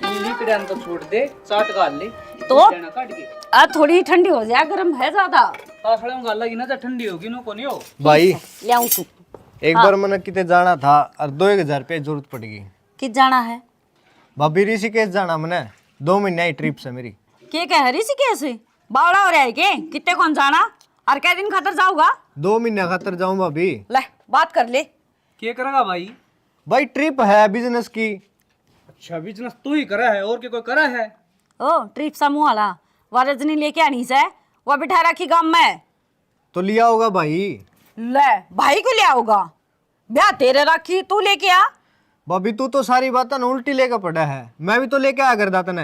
नीली कड़ान तो छोड़ दे, चाट गाल ले तो देना काट के आ थोड़ी ठंडी हो जाए, गर्म है ज्यादा। तासड़े में गाल लगी ना तो ठंडी होगी नो कोनी हो। भाई ले आऊं तू एक बार मैंने किते जाना था और 2-1000 रुपये जरूरत पड़ गई। किस जाना है? भाभी ऋषिकेश जाना मैंने, 2 महीने की ट्रिप से मेरी। के कह रही सी कैसे बावड़ा हो रहा है के? कितने कौन जाना और क्या दिन खातर जाऊंगा? 2 महीने खातर जाऊं भाभी। ले बात कर ले। क्या करेगा भाई? भाई ट्रिप है बिजनेस की। अच्छा बिजनेस तू ही करा है और क्या कोई करा है? ओ ट्रिप समूह वाला वो रजनी लेके आनी से वो बिठा रखी गांव में। तो लिया होगा भाई। ले भाई को ले आओगा? ब्याह तेरे रखी तू लेके आ। भाभी तू तो सारी बातें न उल्टी लेकर पड़ा है, मैं भी तो लेके आया करदा तने।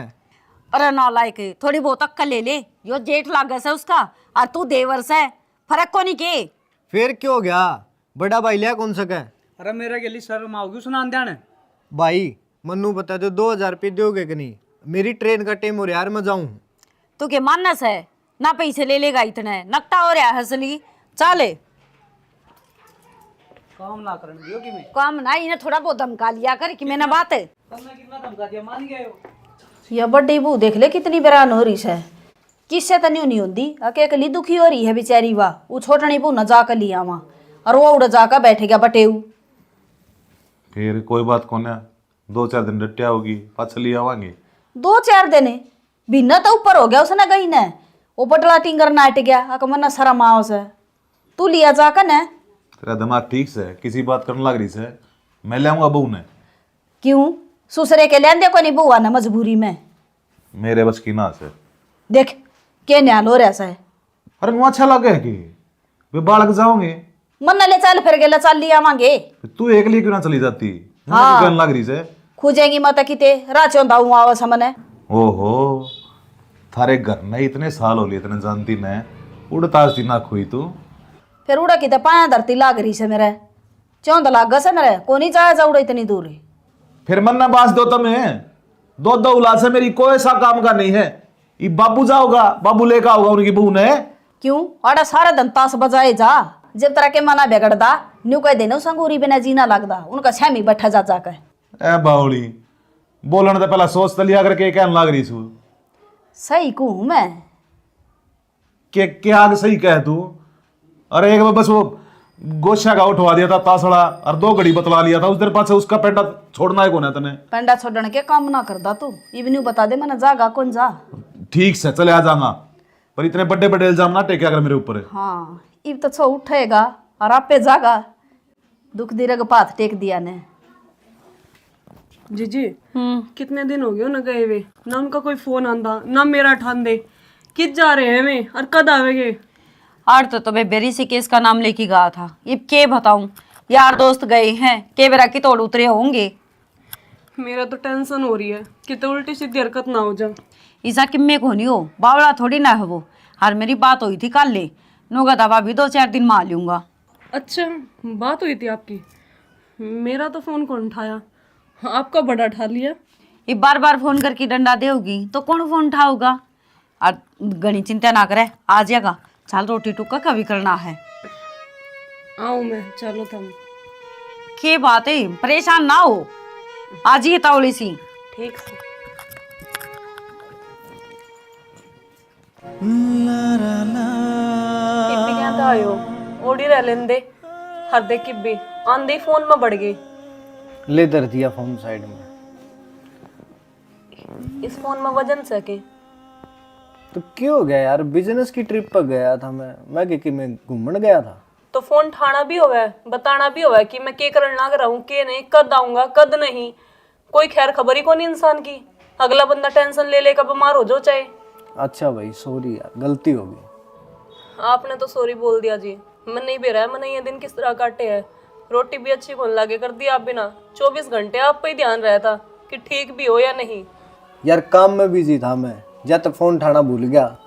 अरे नालायक थोड़ी बहुत अक्कल ले ले, यो जेठ लागस है उसका और तू देवर से, फर्क को नहीं के। फिर क्यों हो गया, बड़ा भाई लिया कौन सके। अरे मेरे के लिए शर्म आओगी सुनान ध्यान। भाई मन्नू बता दो 2000 रुपये दोगे कि नहीं? मेरी ट्रेन का टाइम हो रहा यार, मैं जाऊं। तू के मानस है ना पैसे ले लेगा इतने नकटा हो रहा है हसली चाले काम ना करन दियो कि मैं काम ना इन्हें थोड़ा बहुत धमका लिया कर कि मैंने बात है। तुमने कितना धमका दिया, मान गए हो? ये बड्डी बू देख ले कितनी बेरान हो रही है, किससे तो नहीं होती अकेली दुखी हो रही है बेचारी। वाह वो छोटनी बू न जाकर लिया वहां और वो उड़ जाकर बैठेगा बटेऊ। फिर कोई बात कौन है, 2-4 दिन डटिया होगी पाछ ले आवांगे। 2-4 दिन भिन्न तो ऊपर हो गया उसने गई ने, वो पटला टिंगर नाट गया अकमना शर्म आओ से तू लिया जाकर ने। तेरा दिमाग ठीक से किसी बात करने लग रही से, मैं ले आऊंगा बहू ने। क्यों सुसरे के लेंदे को नहीं बुआ ना मजबूरी में? मेरे बस की ना से देख के न्याल हो रहा है। अरे मुझे अच्छा लगे कि वे बालक जाओगे, मन ले चल फिर गेला चल लिया मांगे। तू एक लिए क्यों ना चली जाती? मुझे हाँ। क्यों करने लग रही से? खोजेंगी मत किते राचो दाऊ आवास हमने। ओहो थारे घर में इतने साल हो लिए इतने जानती मैं, उड़ताज थी ना खोई तू। फिर उड़ा किते पाया धरती लाग रही से मेरे चौंद लाग से मेरे को नहीं जाया जा उड़ा इतनी दूर। फिर मन ना बास दो तुम्हें, दो औलाद से मेरी कोई सा काम का नहीं है। ये बाबू जाओगा, बाबू लेकर आओगा उनकी बहू ने। क्यों आड़ा सारा दिन ताश बजाए जा, जब तरह के मना बिगड़दा न्यू कह देना संगूरी बिना जीना लगदा उनका छमी बैठा जा जाकर। ए बावली बोलने तो पहला सोच तो लिया करके कहने लग रही छू सही कहूं मैं? के क्या आगे सही कह तू? अरे एक बार बस वो गोशा का उठवा दिया था तासड़ा और 2 घड़ी बतला लिया था, उस देर पास उसका पेंडा छोड़ना है कौन है तने? पेंडा छोड़ने के काम ना करदा तू इवन्यू बता दे मैंने जागा कौन जा। ठीक से चले आ जाऊंगा, पर इतने बड़े बड़े इल्जाम ना टेके अगर मेरे ऊपर। हाँ इब तो छो उठेगा और आप पे जागा, दुख दिरग पाथ टेक दिया ने। जीजी कितने दिन हो गए हो ना गए हुए, ना उनका कोई फोन आंदा ना मेरा ठान दे। कित जा रहे हैं वे और कद आवेंगे? और तो मैं बेरी से केस का नाम लेके गया था, इब के बताऊं यार दोस्त गए हैं के बेरा की तोड़ उतरे होंगे। मेरा तो टेंशन हो रही है कि तो उल्टी सीधी हरकत ना हो जाए। ईसा किम्मे को नहीं हो बावड़ा थोड़ी ना है वो। और मेरी बात हुई थी कल ले नोगा दवा भी 2-4 दिन में आ लूंगा। अच्छा बात हुई थी आपकी? मेरा तो फोन कौन उठाया? आपका बड़ा उठा लिया। ये बार बार फोन करके डंडा देगी तो कौन फोन उठाऊगा? और घनी चिंता ना करे आ जाएगा, चल रोटी टुक्का कभी करना है। आऊँ मैं, चलो तुम। के बात है परेशान ना हो, आज ही तावली सी। ठीक है। किब्बी कहता आयो ओडी रह लेंदे हर दे किब्बी आंदे फोन में बढ़ गई। ले धर दिया फोन साइड में। इस फोन में वजन सके तो क्यों हो गया यार, बिजनेस की ट्रिप पर गया था मैं कि मैं घूमने गया था। तो फोन ठाना भी होगा, बताना भी होगा कि मैं के करन लाग रहा हूँ, के नहीं, कद आऊंगा कद नहीं। कोई खैर खबर ही कौन इंसान की, अगला बंदा टेंशन ले लेकर बीमार हो जाओ चाहे। अच्छा भाई सॉरी यार, गलती हो गई। आपने तो सॉरी बोल दिया जी, मन नहीं बेरा है। मैंने ये दिन किस तरह काटे हैं, रोटी भी अच्छी कौन लागे कर दी आप बिना। 24 घंटे आप पे ही ध्यान रहता कि ठीक भी हो या नहीं। यार काम में बिजी था मैं, जब तक फोन उठाना भूल गया।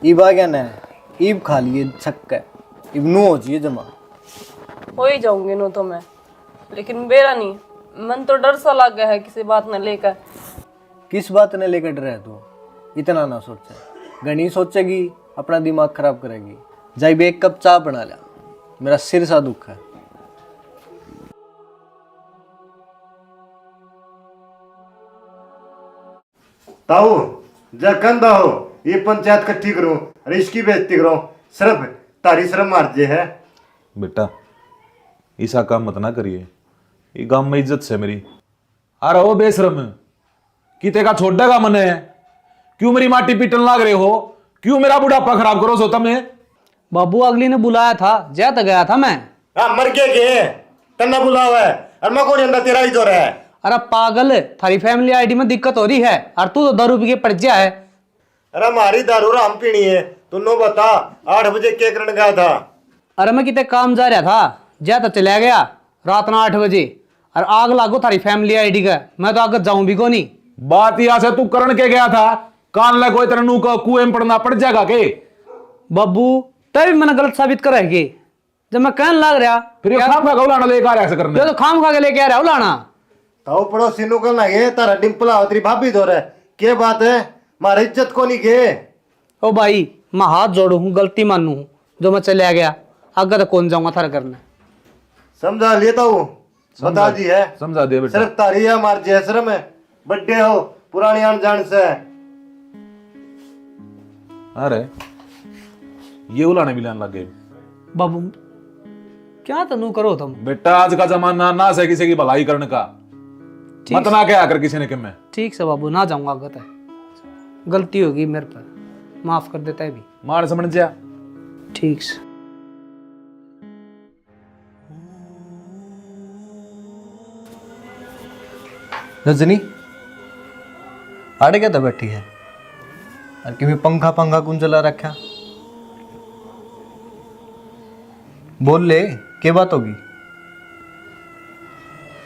ईब आ गया ना, ईब खा लिए छक्का, इब नो हो चाहिए जमा। हो ही जाऊंगी नो तो मैं, लेकिन मेरा नहीं, मन तो डर सा लग गया है किसी बात न लेकर। किस बात ने लेकर डर है तू? इतना ना सोचे, घनी सोचेगी अपना दिमाग खराब करेगी। जाई बे एक कप चाय बना लिया, मेरा सिर सा दुख है। ताऊ जा कंधा हो ये पंचायत इकट्ठी करूं और इसकी बेइज्जती करूं सिर्फ तारी शर्म मार जे है। बेटा ऐसा काम मत ना करिए, ये गांव में इज्जत से मेरी। अरे ओ बेशरम, किते का छोड़ देगा मने? क्यों मेरी माटी पीटन लाग रहे हो? क्यों मेरा बुढ़ापा खराब करो सोता में? बाबू अगली ने बुलाया था, जा तो गया था मैं। हाँ मर के तन्ना बुलावा है और मैं कौन जानता तेरा ही तो है। अरे पागल, थारी फैमिली आईडी में दिक्कत हो रही है और तू तो दारू पी के पड़ गया है। अरे हमारी दारू राम पीनी है, तुन्नो बता 8 बजे क्या करने गया था? अरे मैं कितने काम जा रहा था, जा तो चला गया रात ना 8 बजे और आग लागो थारी फैमिली आईडी का, मैं तो आगे जाऊं भी को नहीं। बात यहां से तू करण के गया था, कान लग कोई तरह का कुएं में पड़ना पड़ जाएगा के? बाबू तभी मैंने गलत साबित करेगी जब मैं कहने लग रहा फिर ये खाम खा उलाना लेकर आ रहा ऐसे करने। ये तो खाम खा के लेके आ रहा उलाना। ताऊ पड़ोसी नु कहना ये तारा डिंपला हो तेरी भाभी दो रहे के बात है, मारी इज्जत को नहीं के। ओ भाई मैं हाथ जोड़ू हूँ, गलती मानू हूँ, जो मैं चला गया आगे तो कौन जाऊंगा थारा करने। समझा लिए ताऊ, बता दी है समझा दिया बेटा। सिर्फ तारी है मार जे शर्म है, बड्डे हो पुरानी अनजान से। अरे ये उलाने भी लाने लग गए। बाबू क्या तनु करो तुम? बेटा आज का जमाना ना से किसी की भलाई करने का, मत ना क्या कर किसी ने कि मैं। ठीक से बाबू ना जाऊंगा, आगे है गलती होगी मेरे पर, माफ कर देता है भी। मार समझ जा। ठीक से। रजनी आड़े क्या था बैठी है और कि पंखा पंखा कौन चला रखा? बोल ले क्या बात होगी?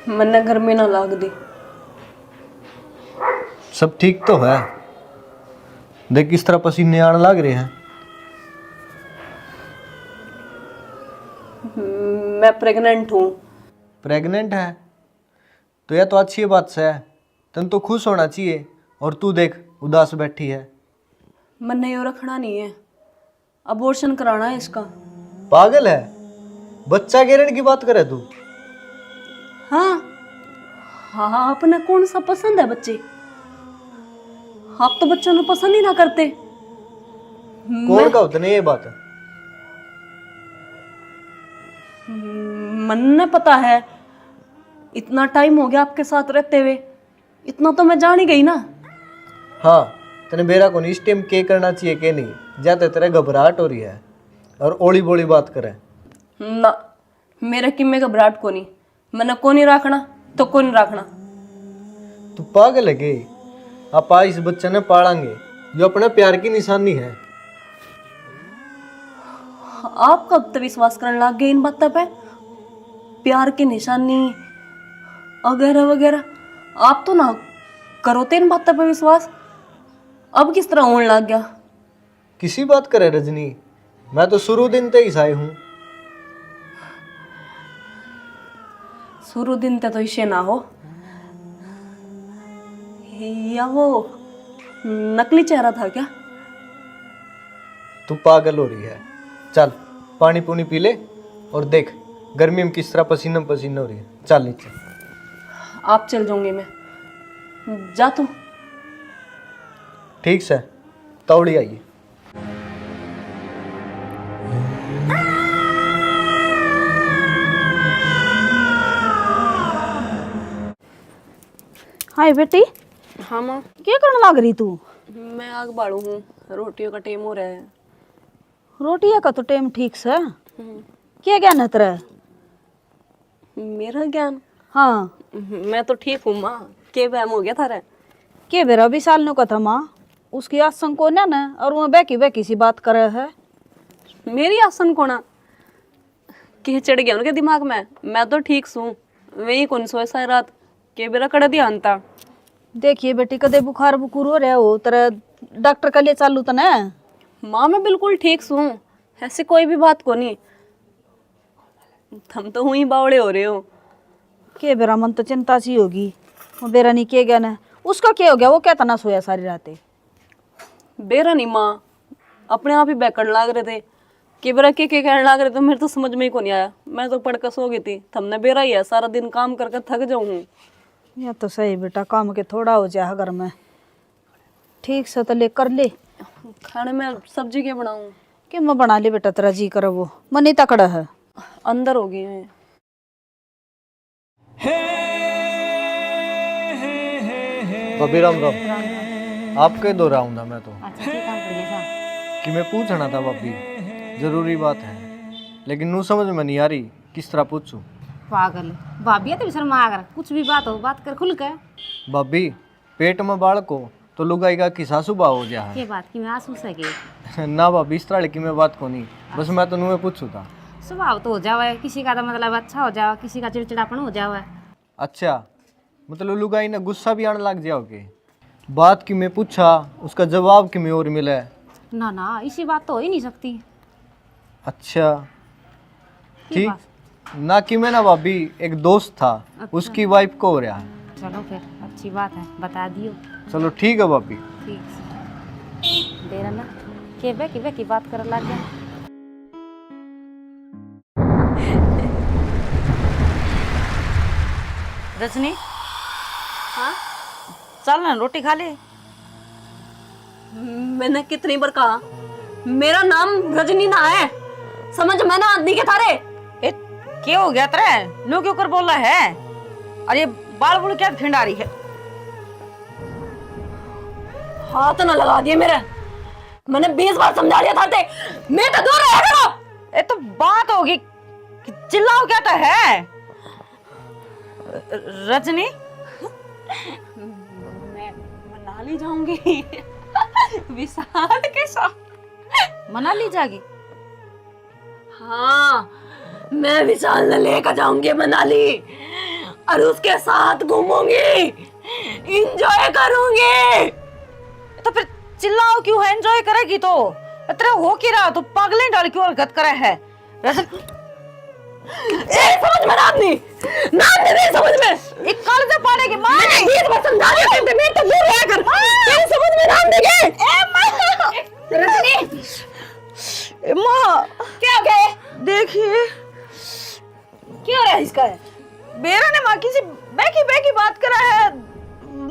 मैंने घर में ना लाग दी। सब ठीक तो है, देख किस तरह पसीने आने लग रहे हैं। मैं प्रेग्नेंट हूँ। प्रेग्नेंट है तो यह तो अच्छी बात से है, तुम तो खुश होना चाहिए और तू देख उदास बैठी है। मैंने यो रखना नहीं है, अबॉर्शन कराना है इसका। पागल है, बच्चा गिरने की बात करे तू? हाँ हाँ, अपने कौन सा पसंद है बच्चे? आप तो बच्चों को पसंद ही ना करते। कौन का उतने ये बात है? मन्ने पता है, इतना टाइम हो गया आपके साथ रहते हुए, इतना तो मैं जान ही गई ना। हाँ तेने बेरा को नहीं इस टाइम के करना चाहिए के नहीं, जाते तेरे घबराहट हो रही है और ओली बोली बात करे ना। मेरे किम्मे घबराहट को नहीं, मैंने को नहीं रखना तो को नहीं रखना। तू पागल है के? आप इस बच्चे ने पालेंगे, जो अपने प्यार की निशानी है। आप कब तक विश्वास करने लग गए इन बातों पे? प्यार की निशानी वगैरह वगैरह, आप तो ना करो थे इन बातों पे विश्वास। अब किस तरह होने लग गया? किसी बात करे रजनी, मैं तो शुरू दिन ते ही साई हूँ। शुरू दिन ते तो इसे ना हो, या वो नकली चेहरा था क्या? तू पागल हो रही है, चल पानी पूनी पी ले और देख गर्मी में किस तरह पसीना पसीना हो रही है। चल नीचे। आप चल जाऊंगी मैं, जा तू। ठीक से तौड़ी आइए। हाय बेटी, हाँ माँ। क्या करने लग रही तू? मैं आग बाड़ू हूँ, रोटियों का टाइम हो रहा है। रोटिया का तो टाइम ठीक से। क्या ज्ञान है तेरा? मेरा ज्ञान? हाँ मैं तो ठीक हूँ माँ, के वहम हो गया थारा? के बेरा 20 साल का था माँ, उसकी आसन को ना और वो बैकी बैकी सी बात करे है। मेरी आसन कोना के चढ़ गया उनके दिमाग में? मैं तो ठीक हूँ, वही कौन सोए सारी रात के बेरा कड़ा ध्यान था। देखिए बेटी, कदे बुखार बुखूर हो रहा हो तेरा, डॉक्टर के लिए चालू तो ना? माँ मैं बिल्कुल ठीक हूँ, ऐसी कोई भी बात को नहीं। तुम तो हुई बावड़े हो रहे हो। के बेरा मन तो चिंता सी होगी, वो बेरा नहीं के गया ना, उसका क्या हो गया? वो क्या तना सोया सारी रातें? बेरा नहीं माँ, अपने आप ही बैकड़ लाग रहे थे कि बेरा के कहने लाग रहे थे, मेरे तो समझ में ही को नहीं आया। मैं तो पढ़कर सो गई थी, तुमने बेरा ही है, सारा दिन काम करके थक जाऊँ हूँ। या तो सही बेटा, काम के थोड़ा हो जाए घर में। ठीक से तो ले कर ले खाने में सब्जी क्या बनाऊं? कि मैं बना ले बेटा, तेरा जी कर वो मनी तकड़ा है। अंदर हो गई है। भाभी राम राम। आपके दो राउंड मैं तो कि मैं पूछना था भाभी, जरूरी बात है, लेकिन नू समझ में नहीं आ रही किस तरह पूछूं। पागल भाभी है तो शर्मा कर, कुछ भी बात हो बात कर खुल के। भाभी पेट में बालक हो तो लुगाई का किसा सुबह हो जा के बात की मैं आंसू सके है ना भाभी, इस तरह की मैं बात को नहीं, बस मैं तो नुए पूछू था। स्वभाव तो हो जावे, किसी का तो मतलब अच्छा हो जावा, किसी का चिड़चिड़ापन हो जावा। अच्छा मतलब लुगाई ने गुस्सा भी आने लग जाओगे? बात की मैं पूछा, उसका जवाब कि मैं और मिला। ना ना इसी बात तो हो ही नहीं सकती। अच्छा ठीक ना कि मैं ना भाभी एक दोस्त था, उसकी वाइफ को हो रहा है। चलो फिर अच्छी बात है, बता दियो। चलो ठीक है भाभी। ठीक से देर ना के की बात कर लग गया। रजनी हाँ चल ना रोटी खा ले। मैंने कितनी बार कहा मेरा नाम रजनी ना है, समझ में ना आदमी के थारे। ए क्या हो गया तेरे, नो क्यों कर बोल रहा है? अरे बाल बुल क्या फिंडा रही है? हाथ ना लगा दिए मेरे, मैंने 20 बार समझा दिया था ते, मैं तो दूर रहा करो। ये तो बात होगी, चिल्लाओ क्या तो है? रजनी मैं मनाली जाऊंगी विशाल के साथ। मनाली जाएगी? हाँ मैं विशाल ने लेकर जाऊंगी मनाली और उसके साथ घूमूंगी, इंजॉय करूंगी। तो फिर चिल्लाओ क्यों है? एंजॉय करेगी तो तेरा हो क्या रहा? तो पागलें डाल क्यों हरकत करे है? रजनी समझ में नाम नहीं समझ में, एक काल से पाने की मां मैंने 20 बार समझा दिया था, मैं तो दूर रहा कर। तेरे समझ में नाम नहीं है। रजनी मां क्या हो गया? देखिए क्या हो रहा है इसका? बेरा ने मां किसी बैकी बैकी बात करा है।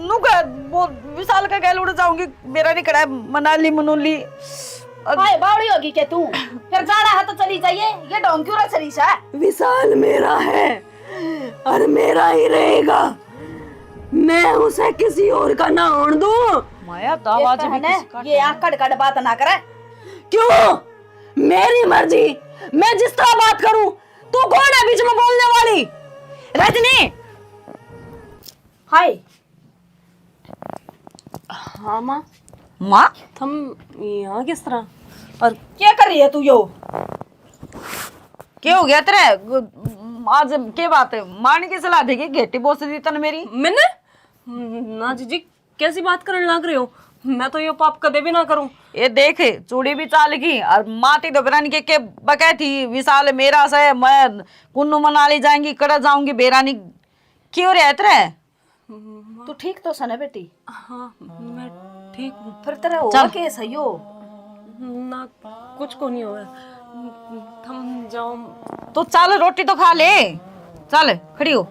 नुका वो विशाल का गैल उड़ जाऊंगी, बेरा नहीं करा है मनाली मनुली। हाय बावड़ी होगी क्या तू? फिर जाना है तो चली जाइए, ये ढोंग क्यों रच रही है? विशाल मेरा है और मेरा ही रहेगा, मैं उसे किसी और का ना होने दूं। माया दावाज भी किसी का ये आकड़ कड़ बात ना करे। क्यों? मेरी मर्जी, मैं जिस तरह बात करूं, तू कौन है बीच में बोलने वाली? रजनी हाय हाँ माँ, मां तुम यहाँ किस तरह? और क्या कर रही है तू? यो क्या हो गया तेरे? आज क्या बात है? मारने की सलाह देगी घेटी बोस दी तन मेरी। मैंने ना जीजी कैसी बात करने लग रहे हो? मैं तो ये पाप कदे भी ना करूं। ये देख चूड़ी भी चाल गई और माती दोबरानी के बकै थी विशाल मेरा से, मैं कुन्नू मनाली जाएंगी, कड़ा जाऊंगी बेरानी। क्यों रहे तेरे? तू ठीक तो सने बेटी? हाँ मैं ठीक हूँ। फिर तेरा हो चल। के सही हो ना कुछ को नहीं हुआ, थम जाओ। तो चल रोटी तो खा ले, चल खड़ी हो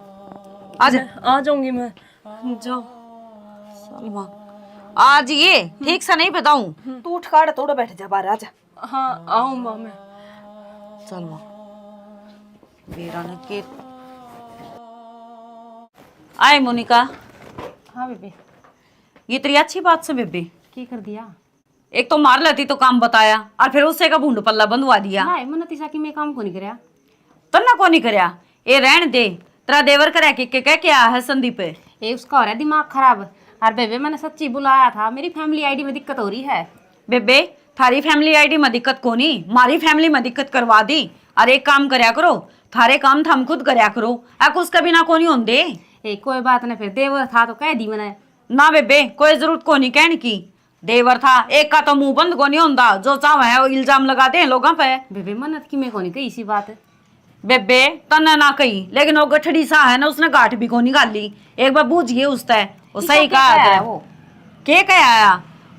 आज। आ जाऊंगी मैं, जाओ। सलमा आज ये ठीक से नहीं बताऊं। तू उठ काड़ तोड़ बैठ जा बाहर, आजा। हाँ आऊँ माँ मैं। चल मां बेरा ने के आए मोनिका। हाँ बेबे ये तेरी अच्छी बात से बेबे, की कर दिया? एक तो मार लेती तो काम बताया और फिर उससे का भूंड पल्ला बंधवा दिया। हाय मन तीसा की मैं काम को नहीं करया। तन्ना को नहीं करया, ये रहन दे। तेरा देवर करा के कह क्या है संदीप? ये उसका हो रहा है दिमाग खराब। और बेबे मैंने सच्ची बुलाया था, मेरी फैमिली आईडी में दिक्कत हो रही है। बेबे थारी फैमिली आईडी में दिक्कत को नहीं, मारी फैमिली में दिक्कत करवा दी। और एक काम करया करो, थारे काम थम खुद करया करो, आ उसका बिना को नहीं होंदे। ए कोई बात नहीं, फिर देवर था तो कह दी मैंने। ना बेबे कोई जरूरत को नहीं कहने की। देवर था एक का तो मुंह बंद को नहीं होता, जो चाहे है वो इल्जाम लगाते हैं लोगों पे। बेबे मन्नत की मैं को नहीं कही इसी बात। बेबे तन्ने ना कही, लेकिन वो गठड़ी सा है ना, उसने गाठ भी को निकाली। एक बार बूझिए उससे, वो सही कहा है वो। के कह आया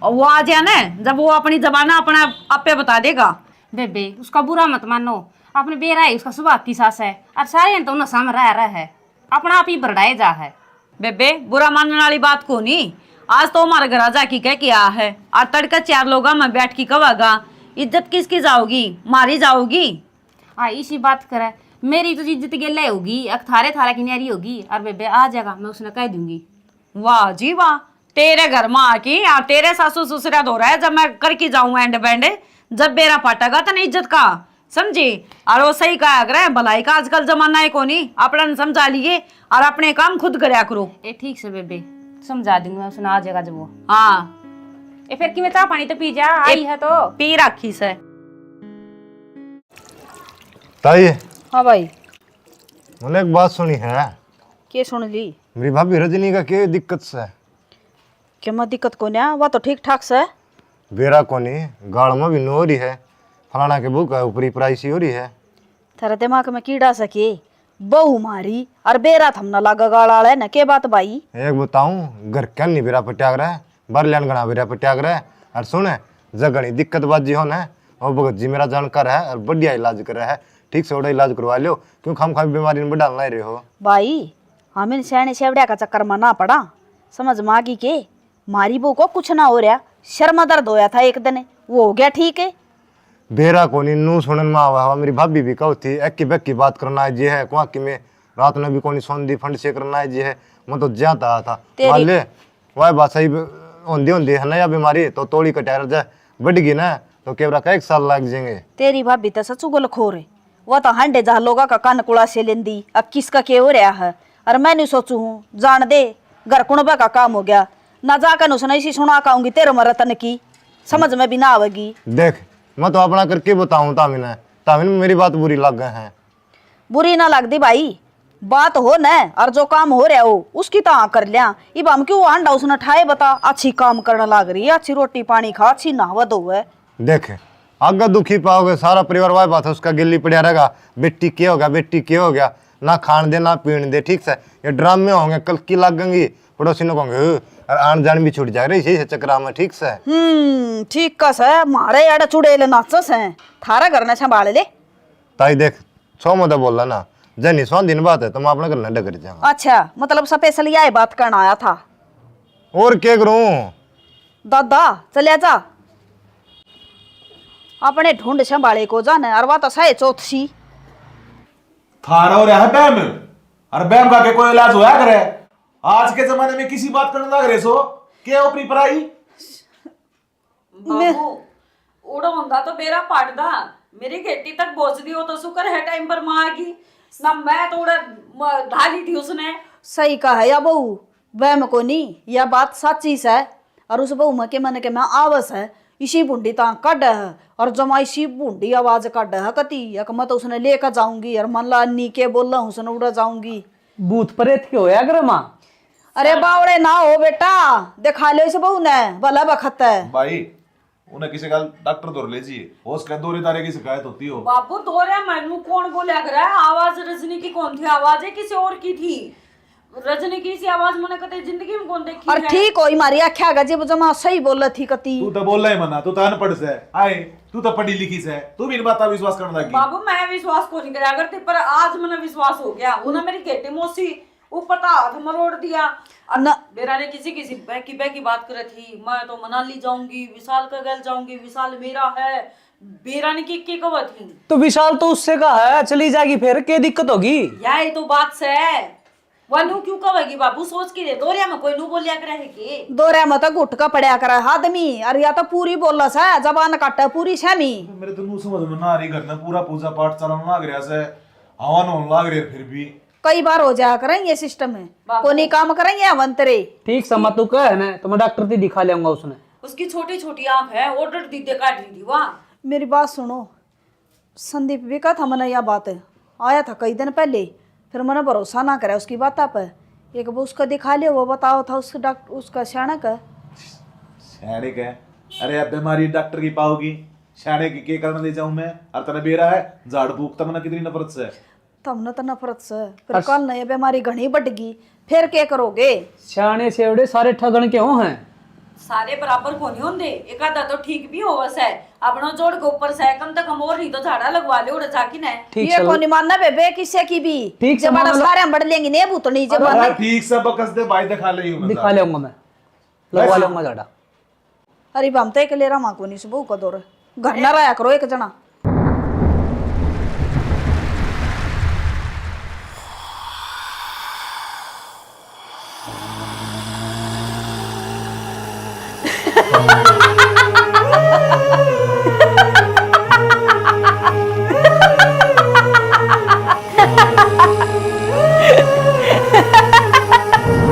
और वो आ जाए ना, जब वो अपनी जबान अपना आपे बता देगा। बेबे उसका बुरा मत मानो, अपने बेरा है उसका सुबह की सास है और सारे तो नशा में रह रहा है, अपना आप ही बरड़ाए जा है। बेबे बुरा मानने वाली बात को नहीं, आज तो हमारे घर जाके कह के आ है और तड़का 4 लोग में बैठ के कवागा इज्जत किसकी जाओगी, मारी जाओगी। इसी बात करे मेरी तो इज्जत गेले होगी, अक थारे थारा की न्यारी होगी और बेबे आ जाएगा, मैं उसने कह दूंगी। वाह जी वाह, तेरे घर में आके और तेरे सासू ससुरा धो रहा है जब मैं करके जाऊं एंड बैंड, जब बेरा पाटेगा तो नहीं इज्जत का, समझी। और वो सही कहा अगर भलाई का आजकल जमाना है कोनी, अपना समझा लिए और अपने काम खुद करया करो। ए ठीक से बेबे समझा दूंगी मैं, उसने आ जाएगा जब वो। हाँ ए फिर कि मैं चाह पानी तो पी जा, आई है तो पी रखी से। ताई हाँ भाई, मैंने एक बात सुनी है। के सुन ली? मेरी भाभी रजनी का क्या दिक्कत से? क्या मत दिक्कत को ना, वह तो ठीक ठाक से बेरा कोनी गाड़ में भी नो हो रही है, फलाना के बुक है ऊपरी प्राइसी हो रही है। तेरे दिमाग में कीड़ा सके बहु मारी और बेरा थमना लागा गाड़ा है ना, के बात भाई? एक बताऊं, घर क्या नहीं बेरा पट्याग रहा है, बार लैन गणा बेरा पट्याग रहा है। और सुने जगनी दिक्कत बाजी हो ना, और भगत जी मेरा जानकार है और बढ़िया इलाज कर रहा है, ठीक से ओड़ा इलाज करवा लो, क्यों खाम खाम बीमारी में डाल रहे हो भाई। हमें सैने सेवड़िया का चक्कर में ना पड़ा, समझ मागी के मारी बो को कुछ ना हो रहा, शर्मा दर्द होया था एक दिन, वो हो गया ठीक है। बेरा कोनी नू सुनन में आवा, मेरी भाभी भी कहती थी एक की बेक की बात करना है जी है, कुआ की में रात में भी कोनी सोंदी फंड से करना है जी है, मैं तो जाता आया था वाले वह बात सही होंदी होंदी है ना, या बीमारी तो तोड़ी कटार जाए बढ़ गई ना तो केवरा का 1 साल लग जाएंगे। तेरी भाभी तो सचू गोल खोर है, वो तो हंडे जहा लोगा का कान कुड़ा से लेंदी, अब किसका के हो रहा है। और मैं नहीं सोचू हूँ जान दे घर कुणबा का काम हो गया ना, जाकर उसने इसी सुना कहूंगी तेरे मरतन की, समझ में भी ना आवेगी। देख मैं तो अपना करके बताऊं, तामिन मेरी बात बुरी लग गए हैं। बुरी ना लगती भाई, बात हो न और जो काम हो रहा हो उसकी तो कर लिया। इब हम क्यों अंडा उसने ठाए बता, अच्छी काम करने लग रही है, अच्छी रोटी पानी खा, अच्छी नहावा धोवे। देख आगे दुखी पाओगे सारा परिवार, वाई बात है उसका गिल्ली पड़ा रहेगा, बेटी क्या हो गया बेटी क्या हो गया, ना खान दे ना पीने दे, ठीक से ये ड्रामे होंगे कल की लगेंगी, पड़ोसी ने कहोगे और आन जान भी छूट जाएगा इसी चक्कर में, ठीक से। ठीक कस है, मारे यार चुड़ैल नाचस है, थारा घर ने संभाल ले। ताई देख 6 मुद्दा बोल रहा ना, जनी 100 दिन बात है तो मैं अपना घर न डगर जाऊंगा। अच्छा मतलब स्पेशल यही बात करना आया था? और क्या करूं दादा चलिया जा, अपने ढूंढ संभाले को जाने, और वह तो सही चौथी थारा हो रहा है बैम, और बैम का के कोई इलाज होया करे? आज के जमाने में किसी बात करने लग रहे सो क्या ऊपरी पराई? बाबू उड़ो होंदा तो बेरा पाटदा, मेरी खेती तक पहुंच दी हो तो शुक्र है टाइम पर माँ की ना, मैं तो उड़ा ढाली थी उसने। सही कहा है या बहू, वह में को नहीं यह बात सच्ची है, और उस बहू में के मन के मैं आवस है इसी बूंदी ता कड है, और जमा इसी बूंदी आवाज कड है कती एक मत उसने लेकर जाऊंगी, और मन ला अन्नी के बोल रहा उसने उड़ा जाऊंगी। भूत प्रेत के होया करे माँ? अरे बावड़े ना हो बेटा, दिखा लो इसे बहू ने भला बखत है भाई उन्हें किसी का डॉक्टर दौर लीजिए, हो उसका दौरे दारे की शिकायत होती हो। बाबू दौरे मैनू कौन बोला कर रहा है, आवाज रजनी की कौन थी, आवाज है किसी और की थी, रजनी की सी आवाज मैंने कते जिंदगी में कौन देखी और है। ठीक होई मारी आख्या गजब जमा सही बोल थी कती। तू तो बोल रहा है मना, तू तो अनपढ़ से आए, तू तो पढ़ी लिखी से, तू भी इन बात विश्वास करने लगी। बाबू मैं विश्वास को नहीं करा करती, पर आज मैंने विश्वास हो गया, उन्हें मेरी खेती मोसी ऊपर तो हाथ मरोड़ दिया। न बेरा ने किसी किसी बैकी बात करे थी, मैं तो मनाली जाऊंगी, विशाल का गल जाऊंगी, विशाल मेरा है, बेरा ने की कवा थी। तो विशाल तो उससे का है, चली जाएगी फिर क्या दिक्कत होगी? यही तो बात से है, वनु क्यों कवेगी बाबू, सोच के दे, दोरिया में कोई नू बोलिया करे है के दोरे में तो गुट का पड़ा करा आदमी, और या तो पूरी बोला सा जबान काटा पूरी छमी। मेरे तो नू समझ में ना आ रही, घर में पूरा पूजा पाठ चलाने लग रहा से, हवन होने लग रहे, फिर भी कई बार हो जाया करें ये सिस्टम में, कोई काम करेंगे अवंतरे। ठीक समझ तू कह है ना, तो मैं डॉक्टर से दिखा लेऊंगा उसने। उसकी छोटी छोटी आंख है, ऑर्डर दीदे काट रही थी वहाँ। मेरी बात सुनो, संदीप भी कहा था मैंने यह बात है, आया था कई दिन पहले, फिर मैंने भरोसा ना करा उसकी बात पर, एक वो उसका दिखा ले, वो बताओ था उसका डॉक्टर उसका शाना का शाणे का। अरे अब बीमारी डॉक्टर की पाओगी, शाणे की के करने ले जाऊं मैं, और तना बेरा है झाड़ फूक तमना कितनी नफरत से। तब न तो नफरत से फिर कल न ये बीमारी घनी बढ़ गई, फिर क्या करोगे? सियाने सेवड़े सारे ठगन के हो हैं, सारे बराबर को नहीं होंगे, एक आधा तो ठीक भी हो बस है, अपना जोड़ के ऊपर से कम तक और नहीं तो झाड़ा लगवा ले उड़ा जाकी ने। ठीक ये को नहीं मानना बेबे किसी की भी, ठीक से जब बड़ा मान लो। सारे हम बढ़ लेंगे नहीं भूतनी जब अरे ठीक सब बकस दे भाई दिखा ले हूं मैं, दिखा लेऊंगा मैं। लगवा लो मजाड़ा। अरे बम तो एक ले रहा माँ को नहीं सुबह को दौर घर ना रहा करो एक जना।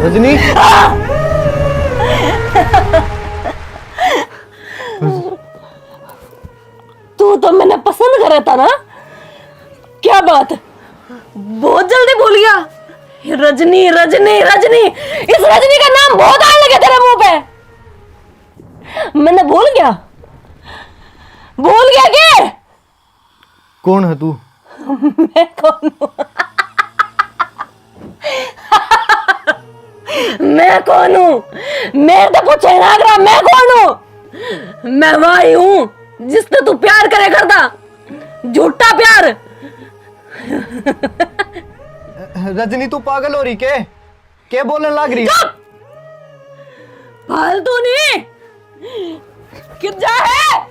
रजनी तू तो मैंने पसंद करा था ना, क्या बात, बहुत जल्दी भूल गया। रजनी रजनी रजनी, इस रजनी का नाम बहुत आने लगे तेरे मुंह पे। मैंने भूल गया क्या? कौन है तू? मैं कौन हूँ? मैं कौन हूँ? मैं तो पूछे ना करा, मैं कौन हूँ? मैं वही हूँ जिससे तू प्यार करे करता, झूठा प्यार। रजनी तू पागल हो रही के बोलने लग रही? फालतू नहीं, किधर जा है?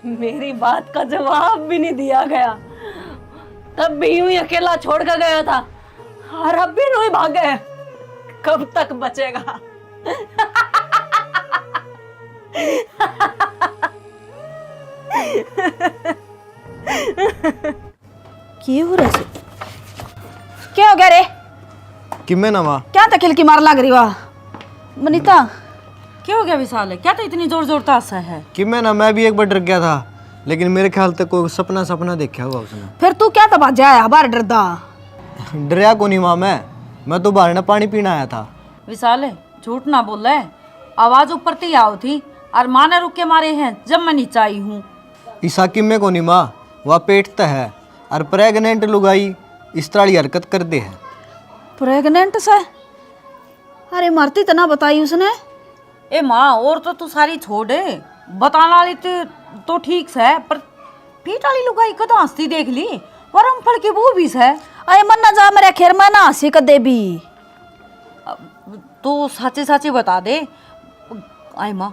मेरी बात का जवाब भी नहीं दिया गया, तब भी यूं ही अकेला छोड़ कर गया था, और अब भी नहीं भागे। कब तक बचेगा? क्या हो रहा है? क्या हो गया रे? कि मैं ना माँ क्या तकिल की मार लग रही वाह मनीता? क्या हो गया विशाल है? क्या तो इतनी जोर जोर तासा है? कि मैं भी एक बार डर गया था, लेकिन मेरे ख्याल तक कोई सपना देखा होगा उसने। फिर तू क्या तबाजा आया बाहर डरदा? डरिया को नहीं माँ, मैं तो बाहर ना पानी पीना आया था। विशाल है, झूठ ना बोल रहा है। आवाज ऊपर थी आओ थी और माँ ने रुक के मारे हैं जब मैं नीचे आई हूँ। ईसा कि में को नहीं माँ, वह पेट है और प्रेग्नेंट लुगाई इस तरह हरकत कर दे है। प्रेग्नेंट से? अरे मरती तो ना बताई उसने। ए माँ, और तो तू सारी छोड़ है, बताना वाली तो ठीक से, पर पीठ वाली लुगाई कदा हंसती देख ली, वरम फल के वो भी है। अरे मन ना जा मेरे खेर में ना हंसी कर दे भी। तो सच्चे सच्चे बता दे। आई माँ,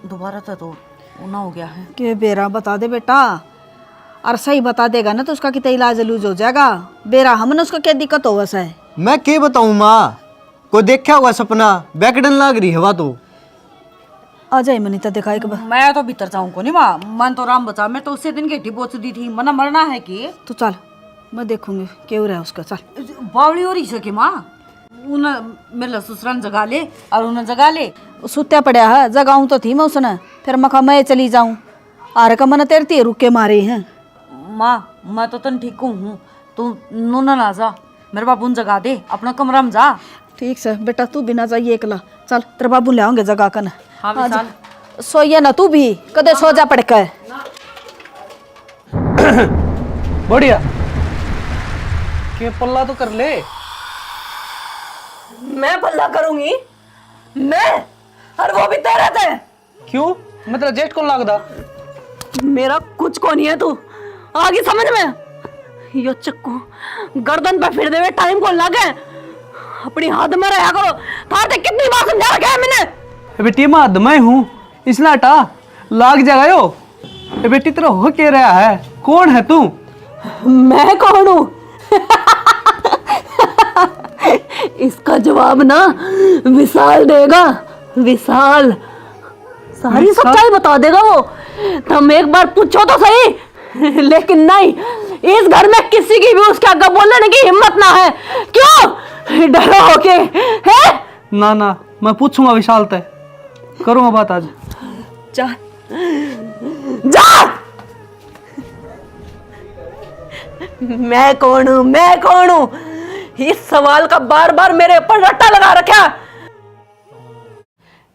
दोबारा तो ना हो गया है। के बेरा बता दे बेटा, और सही बता देगा ना तो उसका कितना इलाज लूज हो जाएगा। बेरा हमने उसको क्या दिक्कत हो वैसा है? मैं क्या बताऊँ माँ, को देखा होगा सपना, बैकडन लाग रही हवा तो। आ जाए मनीता देखा एक बार। मैं तो भीतर जाऊँ को नहीं माँ, मन तो राम बचा। मैं तो उससे दिन गेटी पोच दी थी, मना मरना है कि तू चल, मैं देखूंगी क्या हो रहा है उसका। चल बावली हो रही सके माँ, उन्हें मेरे ससुराल जगा ले और उन्हें जगा ले। सुत्या पड़ा है, जगाऊं तो थी मैं उसने, फिर मखा मैं चली जाऊं। आर का मन तेरती रुक के मारे हैं। माँ मैं तो तन ठीक हूँ, तू नूना ना जा, मेरे बाबू जगा दे, अपना कमरा में जा। ठीक से बेटा, तू बिना जाइए एकला। चल तेरे बाबू ले आऊंगे जगा कर। हाँ विशाल, सोइए ना तू भी, कदे सो जा पड़कर। बढ़िया, के पल्ला तो कर ले। मैं पल्ला करूंगी? मैं? और वो भी तेरे से? क्यों, मैं तेरा जेठ कौन लगदा? मेरा कुछ को नहीं है तू, आगे समझ में। यो चक्कू गर्दन पे फिर देवे, टाइम को लगे, अपनी हद में रहा करो। थारे कितनी बार समझा रखा है मैंने। ए बेटी मैं हद में हूँ, इसलिए हटा लाग जाएगा यो। ए बेटी तेरा हो क्या रहा है, कौन है तू? मैं कौन हूँ? इसका जवाब ना विशाल देगा। विशाल सारी सच्चाई बता देगा वो। तुम एक बार पूछो तो सही। लेकिन नहीं, इस घर में किसी की भी उसके आगे बोलने की हिम्मत ना है। क्यों डरो हो के है? ना ना, मैं पूछूंगा विशाल तय, करूंगा बात आज। जा जा। मैं कौन हूँ, मैं कौन हूँ? इस सवाल का बार बार मेरे ऊपर रट्टा लगा रखा।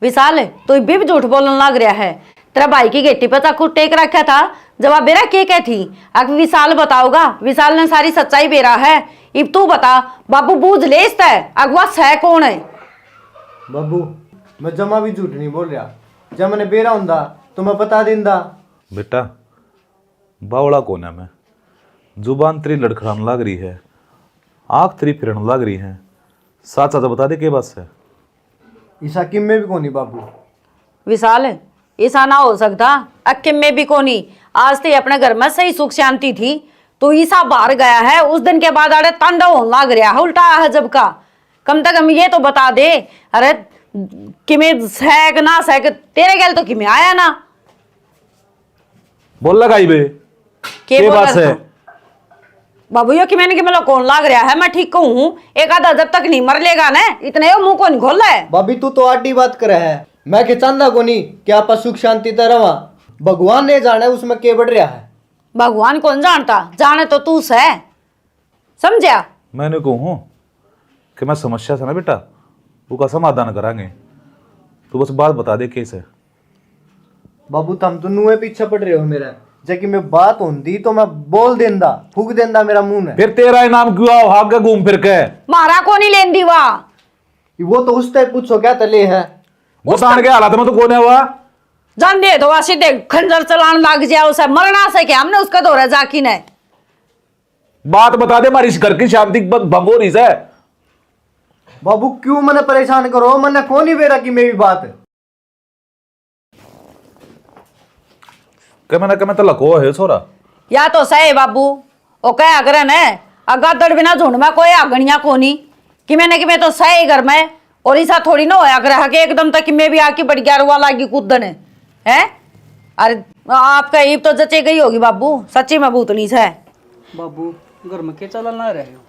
विशाल तो भी झूठ बोलने लग रहा है। तेरा भाई की गेटी पर चाकू टेक रखा था, जवाब बेरा के क्या थी? अब विशाल बताओगा, विशाल ने सारी सच्चाई बेरा है। अब तू बता, बाबू बूझ ले इसता है अगवा सह कौन है? बाबू मैं जमा भी झूठ नहीं बोल रहा, जब मैंने बेरा हुंदा तो मैं बता दिंदा। बेटा बावड़ा कौन है मैं? जुबान तेरी लड़खड़ाने लग रही है, आँख तेरी फिरन लग रही है, साथ साथ बता दे के बस है। ईसा किम में भी कोनी बाबू। विशाल ऐसा ना हो सकता, अक्किम में भी कोनी। आज तो अपने घर में सही सुख शांति थी, तो ईसा बाहर गया है, उस दिन के बाद अरे तांडव होने लग रहा है उल्टा है जब का। कम से कम ये तो बता दे, अरे किमें सहक ना सहक, तेरे गैल तो किमें आया ना। बोल लगा बे के के बोल बात है? बाबू यो कि मैंने कौन लाग रहा है, मैं ठीक कहूँ एक आधा जब तक नहीं मर लेगा ना, इतने यो मुंह को नहीं खोल है। भाभी तू तो आडी बात करे है, मैं के चांदा कोनी क्या आपा सुख शांति तरह भगवान ने जाने उसमें के बढ़ रहा है। भगवान कौन जानता, जाने तो तू से समझा। मैंने कहूँ कि मैं समस्या से ना बेटा वो का समाधान करांगे, तू बस बात बता दे कैसे। बाबू तुम दोनों पीछे पड़ रहे हो मेरा, जबकि मैं बात होती तो मैं बोल देंदा, फूक देंदा मेरा मुंह ने। फिर तेरा इनाम क्यों आओ भाग घूम फिर के? मारा को नहीं लेन दी वाह, वो तो उस टाइप पूछो क्या तले है, बताने के हालात में तो कौन है हुआ? जान दे तो सीधे खंजर चलाने लग जाए, उसे मरना से क्या हमने उसका दौरा जाकी ने। बात बता दे, हमारी इस घर की शांति भंग हो रही है। बाबू क्यों मने परेशान करो, मने कौन ही बेरा की मेरी बात है। मैं तो लको है छोरा। या तो सही बाबू ओ कह अगर ने अगादड़ बिना झुंड में कोई आगणिया कोनी कि मैं तो सही घर में, और ऐसा थोड़ी ना होया ग्रह के एकदम तक कि मैं भी आके बढ़ गया रुआ लागी कूदने है। अरे आपका ईब तो जचे गई होगी बाबू, सच्ची में भूतनी से। बाबू घर में के चल ना रहे हो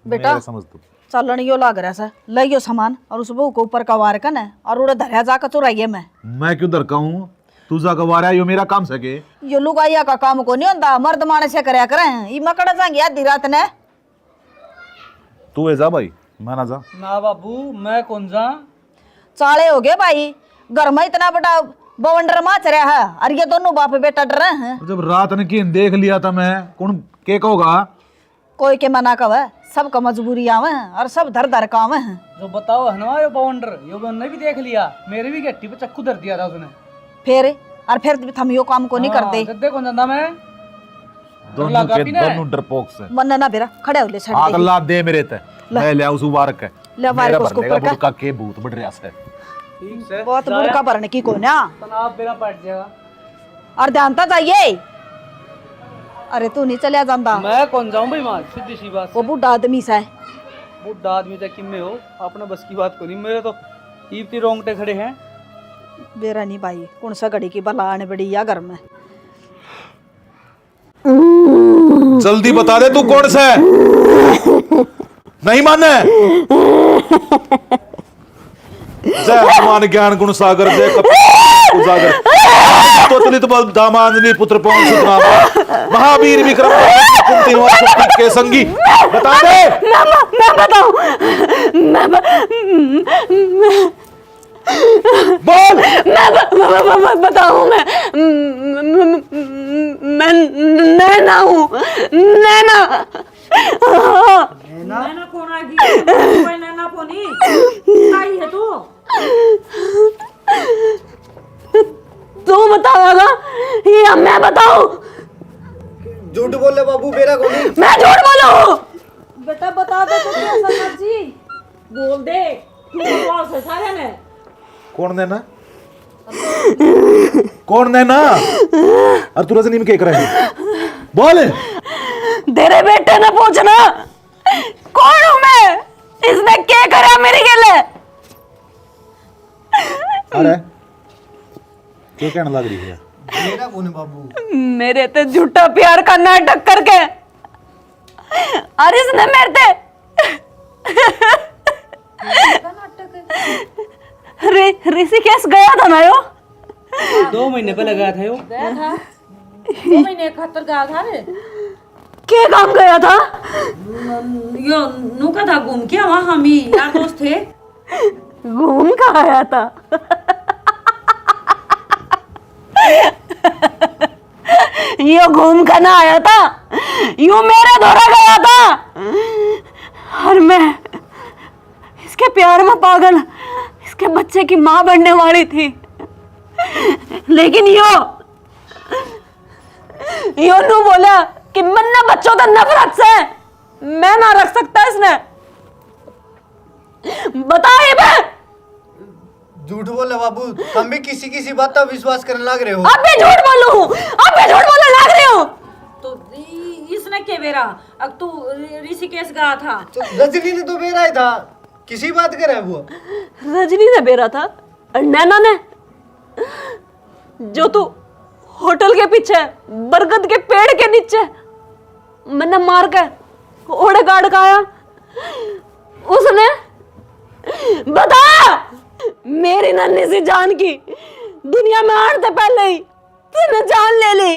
बेटा समझ तू चलन यो लाग रहा है, लइयो सामान और उस बहू को ऊपर का वार कन है और उड़े धरिया जाकर चुराइए। मैं क्यों डरका हूँ, तू जा कवारा यो मेरा काम सके। यो लुगाइया का काम को नहीं होता, मर्द माने से करया करें। ई मकड़ा जाएंगे आधी रात ने। तू है जा भाई, मैं ना जा। ना बाबू मैं कौन जा, चाले हो गए भाई, घर में इतना बड़ा बवंडर माच रहा है और ये दोनों बाप बेटा डर रहे हैं। जब रात ने की देख लिया था मैं, कौन के कहोगा? कोई के मना कवे, सबका मजबूरी आवे हैं और सब धर धर का आवे हैं। जो बताओ है ना यो बाउंडर, यो ने भी देख लिया, मेरी भी गट्टी पे चक्कू धर दिया था उसने। फिर हम यो काम को नहीं करते। गद्दे कौन जानता मैं, दोनों डरपोक से मन ना बेरा खड़े हो ले छड़ आग दे। ला दे मेरे ते, मैं ले उस वारक है ले वारक उसको ऊपर का। का के भूत बढ़ रहा है। ठीक से बहुत बुरका भरने की कोई ना, तनाव मेरा पट जाएगा। और ध्यानता चाहिए। अरे तू नहीं चलिया जानता, मैं कौन जाऊं भाई, मार सीधी सी बात। वो बुढ़ा आदमी सा है। बुढ़ा आदमी तक में हो, अपना बस की बात को नहीं, मेरे तो ईपती रोंगटे खड़े हैं। बेरा नहीं भाई, कौन सा घड़ी की बला आने बड़ी या घर में। जल्दी बता दे तू कौन सा है, नहीं माने? जय मान ज्ञान गुण सागर जय उजागर तो तुलित बल दामांजलि पुत्र पवन सुत नामा महावीर विक्रम कुंती शक्ति के संगी। बता दे। मैं बताऊं, बोल। मैं बताऊं, मैं नैना हूँ, नैना। नैना कौन आ गई, कोई नैना कोनी आई है तू। तू बताओगा या मैं बताऊं? झूठ बोले बाबू मेरा कोनी। मैं झूठ बोलूं? बेटा बता दे तो क्या संगत जी, बोल दे क्यों बकवास है सारे ने। कौन देना, कौन देना? और तू रजनी में क्या कर रहा है, बोल। तेरे बेटे ने पूछना कौन हूं मैं, इसने क्या करा मेरे लिए। अरे क्या कहने लग रही है? मेरा कौन बाबू? मेरे ते झूठा प्यार का नाटक करके और इसने मेरे ते ऋषिकेश गया था ना यो, 2 महीने पहले गया था यो। 2 महीने खातर गया था रे। क्या काम गया था? यो नुका था घूम के वहाँ, हम ही यार दोस्त थे। घूम कर आया था। यो घूम कर ना आया था, यूं मेरे दौरा गया था और मैं इसके प्यार में पागल, इसके बच्चे की माँ बनने वाली थी। लेकिन यो नू बोला कि मन्ना बच्चों का नफरत से मैं ना रख सकता। इसने बताए मैं झूठ बोले बाबू, हम भी किसी किसी बात का विश्वास करने लग रहे हो। अब मैं झूठ बोलूं, अब मैं झूठ बोलने लग रही हूँ। तो इसने के बेरा अब तू ऋषिकेश गया था। तो रजनी ने तो मेरा ही था, किसी बात का है वो। रजनी ने बेरा था और नैना ने, जो तू होटल के पीछे बरगद के पेड़ के नीचे मैंने मार के ओढ़े गाड़ का आया, उसने बता मेरी नन्ही सी जान की दुनिया में आने से पहले ही तूने जान ले ली,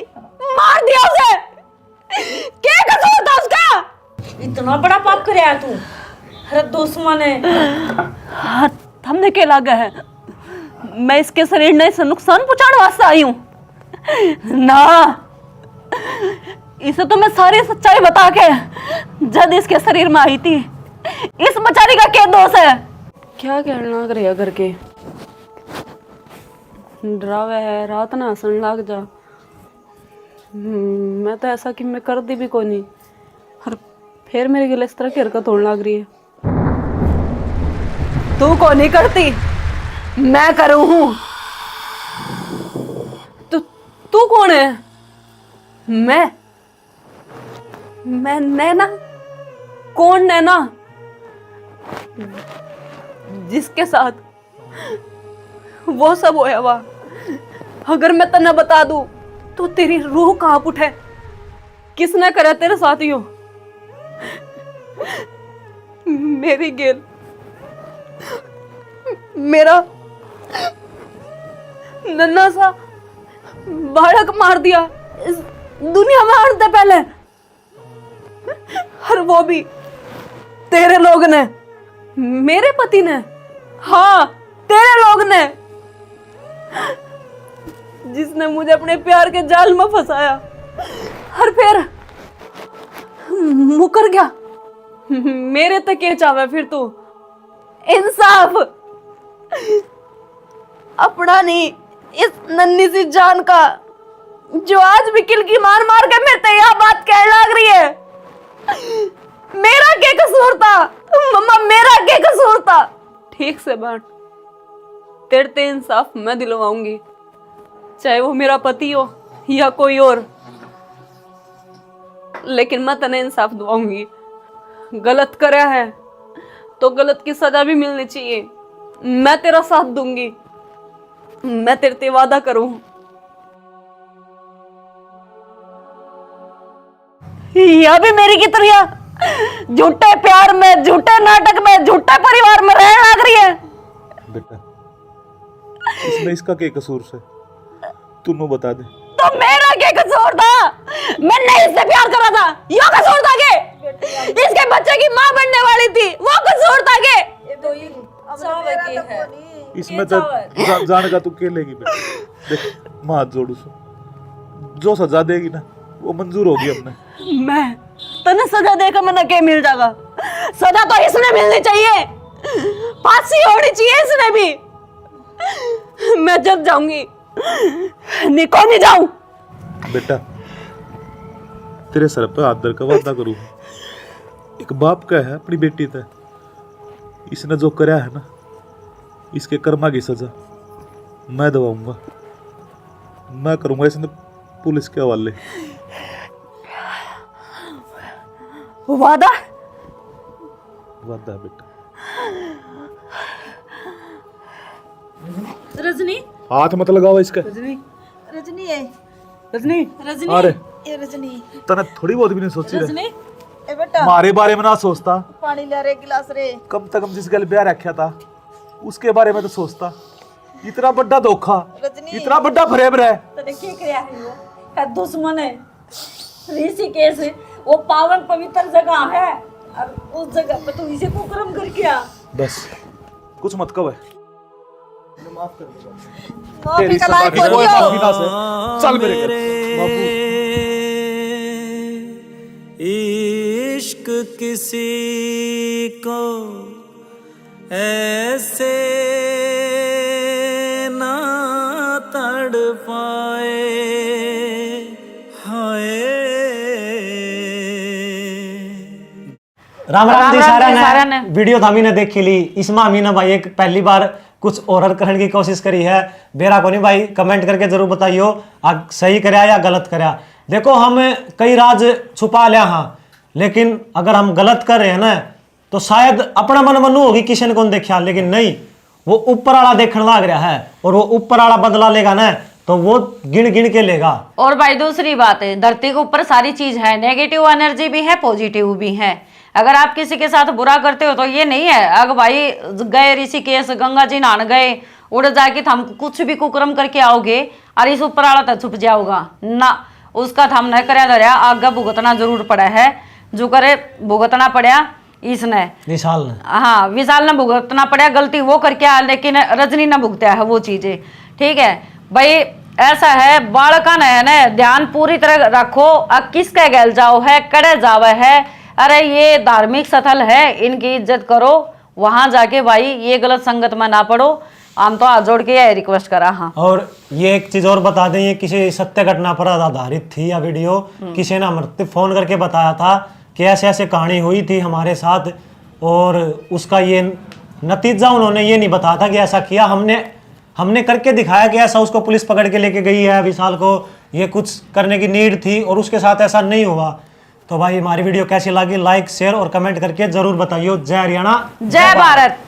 मार दिया उसे। क्या कसूर था उसका? इतना बड़ा पाप कराया तू, अरे दुश्मन है। हमने क्या लागा है? मैं इसके शरीर ने इसे नुकसान पहुंचाने वास्ते आई हूं ना। इसे तो मैं सारी सच्चाई बता के जब इसके शरीर में आई थी। इस बेचारी का क्या दोष है? क्या कहने लग रही है करके डरावे है, रात ना हंसन लग जा। मैं तो ऐसा कि मैं कर दी भी कोई नहीं, और फिर मेरे गले इस तरह की हरकत होने लग रही है। तू को नहीं करती, मैं करूं हूं। तू कौन है? मैं नैना। कौन नैना? जिसके साथ वो सब होया हुआ। अगर मैं तन्ने बता दूं तो तेरी रूह कांप उठे। किसने करा तेरे साथ यो? मेरी गेल मेरा नन्ना सा बालक मार दिया इस दुनिया में आने से पहले, और वो भी तेरे लोग ने, मेरे पति ने। हाँ, तेरे लोग ने, जिसने मुझे अपने प्यार के जाल में फंसाया और फिर मुकर गया। मेरे तक क्या चाहे फिर तू? इंसाफ अपना नहीं, इस नन्ही सी जान का, जो आज भी किलकी मार मार के मेरे से यह बात कहने लग रही है। मेरा क्या कसूर था मम्मा, मेरा क्या कसूर था? ठीक से बांट, तेरे ते इंसाफ मैं दिलवाऊंगी, चाहे वो मेरा पति हो या कोई और, लेकिन मैं तने इंसाफ दिलवाऊंगी। गलत करा है तो गलत की सजा भी मिलनी चाहिए। मैं तेरा साथ दूंगी, मैं तेरे से वादा करूं। यह भी मेरी की तरह झूठे प्यार में, झूठे नाटक में, झूठे परिवार में रहने लग रही है। बेटा, इसमें इसका क्या कसूर से? तू नो बता दे। तो मेरा क्या कसूर था? मैंने इससे प्यार करा था, यो कसूर था के? इसके बच्चे की माँ बनने वाली थी, वो कसूर था के? इसमें तो जाने का तू क्या लेगी बेटा? देख, मैं हाथ जोड़ू सु, जो सजा देगी ना वो मंजूर होगी हमने। मैं तने सजा देकर मैंने क्या मिल जाएगा? सजा तो इसने मिलनी चाहिए, फांसी होनी चाहिए इसने भी। मैं जब जाऊंगी निको नहीं जाऊं। बेटा, तेरे सर पे हाथ धर का वादा करूं, एक बाप का है अपनी बेटी पे, इसने जो करा है ना, इसके कर्मा की सजा मैं दवाऊंगा, मैं करूंगा इसने पुलिस के हवाले। वादा? वादा बेटा। रजनी, हाथ मत लगाओ इसका। रजनी है, रजनी, रजनी, अरे ये रजनी, तने थोड़ी बहुत भी नहीं सोची रे। रजनी, ए बेटा हमारे बारे में ना सोचता, पानी ले रे गिलास रे। कम तक हम जिस गल ब्याह रखा था उसके बारे में तो सोचता। इतना बड़ा धोखा, इतना बड़ा फरेब रहे। तने क्या किया है वो? का दुश्मन है। ऋषिकेश वो पावन पवित्र जगह है, और उस जगह पे तू इसे कुकर्म करके आ। बस कुछ मत कहो, माफ कर दो। तेरी सजा की कोई माफी ना से। चल मेरे घर बाबू। इश्क किसी को ऐसे ना तड़पाए, हाय। राम राम दी सारा ने वीडियो था मीने देखी ली। इसमें अमीना भाई एक पहली बार कुछ और करने की कोशिश करी है। बेरा को नहीं भाई, कमेंट करके जरूर बताइयो सही करया या गलत करया। देखो हम कई राज छुपा लिया हाँ, लेकिन अगर हम गलत कर रहे हैं ना तो शायद अपना मन मनू होगी किसी ने कौन देखा, लेकिन नहीं, वो ऊपर वाला देखने लग रहा है और वो ऊपर वाला बदला लेगा ना तो वो गिन गिन के लेगा। और भाई दूसरी बात है, धरती के ऊपर सारी चीज है, नेगेटिव एनर्जी भी है, पॉजिटिव भी है। अगर आप किसी के साथ बुरा करते हो तो ये नहीं है अगर भाई गए ऋषिकेश गंगा जी नहाने गए उड़ जाके हम कुछ भी कुकर्म करके आओगे और इस ऊपर वाला तो छुप जाओगा ना, उसका थम न करया धरया आगे भुगतना जरूर पड़ा है। जो करे भुगतना पड़ा इसने, विशाल ने, हाँ विशाल ने भुगतना पड़ा, गलती वो करके आया लेकिन रजनी ने भुगता है वो चीजें। ठीक है भाई, ऐसा है बालका ने ध्यान पूरी तरह रखो, अब किसके गैल जाओ है कड़े जावे है, अरे ये धार्मिक स्थल है इनकी इज्जत करो, वहां जाके भाई ये गलत संगत में ना पड़ो। हम तो हाथ जोड़ के यह रिक्वेस्ट करा। हाँ, और ये एक चीज और बता दें, ये किसी सत्य घटना पर आधारित थी या वीडियो, किसी ने हमें फोन करके बताया था कि ऐसे ऐसे कहानी हुई थी हमारे साथ, और उसका ये नतीजा उन्होंने ये नहीं बताया था कि ऐसा किया, हमने करके दिखाया कि ऐसा उसको पुलिस पकड़ के लेके गई है, विशाल को ये कुछ करने की नीड थी और उसके साथ ऐसा नहीं हुआ। तो भाई हमारी वीडियो कैसी लगी, लाइक शेयर और कमेंट करके जरूर बताइए। जय हरियाणा, जय भारत।